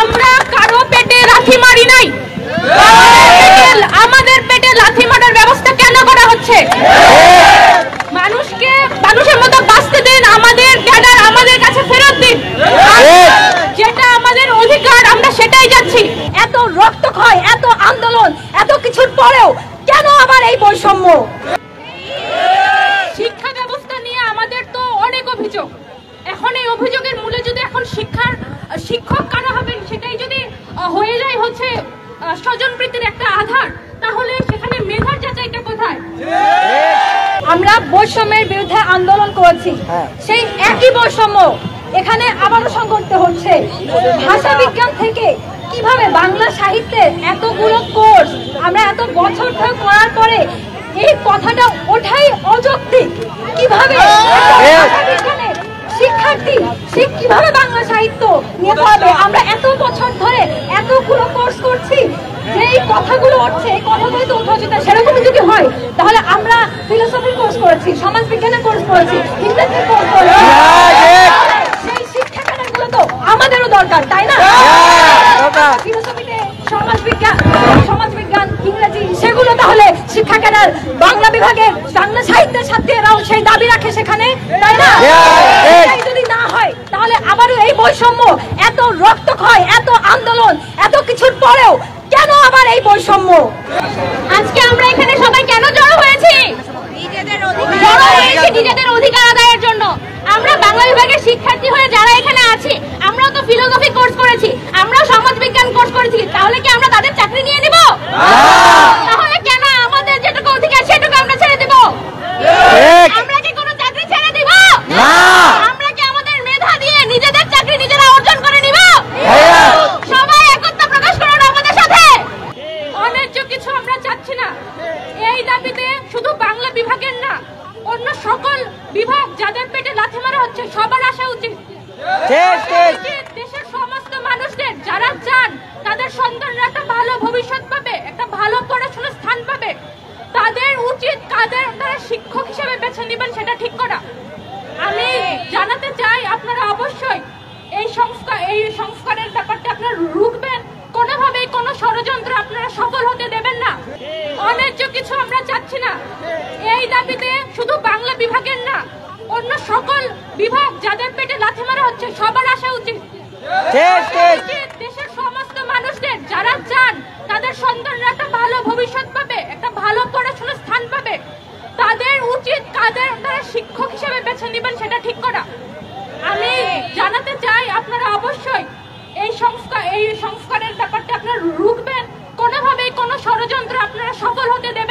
আমরা কারো পেটে লাথি মারি নাই, আমাদের পেটে লাথি মারার ব্যবস্থা কেন করা হচ্ছে? মানুষকে মানুষের মতো বাঁচতে দিন, আমাদের ক্যাডার আমাদের কাছে ফেরত দিন, যেটা আমাদের অধিকার আমরা সেটাই যাচ্ছি। এত রক্তক্ষয়, এত আন্দোলন, এত কিছুর পরেও কেন আবার এই বৈষম্য? শিক্ষা ব্যবস্থা নিয়ে আমাদের তো অনেক অভিযোগ। এখন এই অভিযোগের মূলে যদি এখন শিক্ষক কারা হবেন সেটাই যদি হয়ে যায় হচ্ছে স্বজনপ্রীতির একটা আধার, তাহলে সেখানে মেধার যাচাইটা কোথায়? আমরা বৈষম্যের বিরুদ্ধে আন্দোলন করেছি, সেই একই বৈষম্য এখানে আবারও সংঘটিত হচ্ছে। ভাষা বিজ্ঞান থেকে কিভাবে বাংলা সাহিত্যের এতগুলো কোর্স আমরা এত বছর ধরে করার পরে এই কথাটা ওঠাই অযৌক্তিক। কিভাবে ভাষা বিজ্ঞানের শিক্ষার্থী সে কিভাবে বাংলা সাহিত্য নিয়ে পড়াবে? আমরা এত বছর ধরে এতগুলো কোর্স করছি, যেই কথাগুলো উঠছে এই কথাগুলো তো ওঠা উচিত। সেরকমই যদি হয় তাহলে আমরা ফিলোসফি কোর্স করেছি, সমাজ বিজ্ঞানের কোর্স করেছি, ইংরেজি কোর্স করেছি, সেই শিক্ষা ক্যাডারগুলো তো আমাদেরও দরকার, তাই না? ফিলোসফিতে সমাজ বিজ্ঞান, ইংরেজি সেগুলো তাহলে শিক্ষা ক্যাডার বাংলা বিভাগের বাংলা সাহিত্যের ছাত্রীরাও সেই দাবি রাখে সেখানে, তাই না? যদি না হয় তাহলে আবারও এই বৈষম্য, এত রক্তক্ষয়, এত আন্দোলন, এত কিছুর পরেও কেন আবার এই বৈষম্য? আজকে আমরা এখানে সবাই কেন জড়ো হয়েছি? নিজেদের অধিকার আদায়ের জন্য। আমরা বাংলা বিভাগের শিক্ষার্থী হয়ে যারা এখানে আছি, আমরাও তো ফিলোসফি কোর্স করেছি, আমরাও সমাজ বিজ্ঞান কোর্স করেছি, তাহলে কি আমরা তাদের চাকরি নিয়ে নিব? তাহলে কেন আমাদের যেটুকু অধিকার সেটুকু আমরা ছেড়ে দিব? আমরা কি কোনো চাকরি ছেড়ে দিব? আমরা কি আমাদের মেধা দিয়ে নিজেদের চাকরি নিজেরা অর্জন করে নিব? সবাই একতা প্রকাশ করুন আমাদের সাথে। অন্যায্য কিছু আমরা চাচ্ছি না। এই দাবিতে শুধু বাংলা বিভাগের না, অন্য সকল বিভাগ যাদের পেটে লাথি মারা হচ্ছে সবার আসা উচিত। দেশের সমস্ত মানুষদের যারা চান তাদের সন্তানরা একটা ভালো ভবিষ্যৎ পাবে, একটা ভালো পড়াশোনার স্থান পাবে, তাদের উচিত তারা শিক্ষক হিসেবে বেছে নেবেন সেটা ঠিক করা। আমি জানাতে চাই আপনারা অবশ্যই এই সংস্কারের ব্যাপারটা আপনারা রুখবেন, কোনোভাবেই কোনো ষড়যন্ত্র আপনারা সফল হতে দেবেন না। অন্যায্য কিছু আমরা চাচ্ছি না। এই দাবিতে শুধু বাংলা বিভাগের না, অন্য সকল বিভাগ যাদের পেটে লাথি মারা হচ্ছে সবার আসা উচিত। দেশের সমস্ত মানুষদের যারা চান তাদের সন্তানরা একটা ভালো ভবিষ্যৎ পাবে, একটা ভালো পড়াশোনার স্থান পাবে, তাদের উচিত তারা শিক্ষক হিসেবে বেছে নেবেন সেটা ঠিক করা। আমি জানাতে চাই আপনারা অবশ্যই এই সংস্কারের ব্যাপারটা আপনারা রুখবেন, কোনোভাবেই কোনো ষড়যন্ত্র আপনারা সফল হতে দেবেন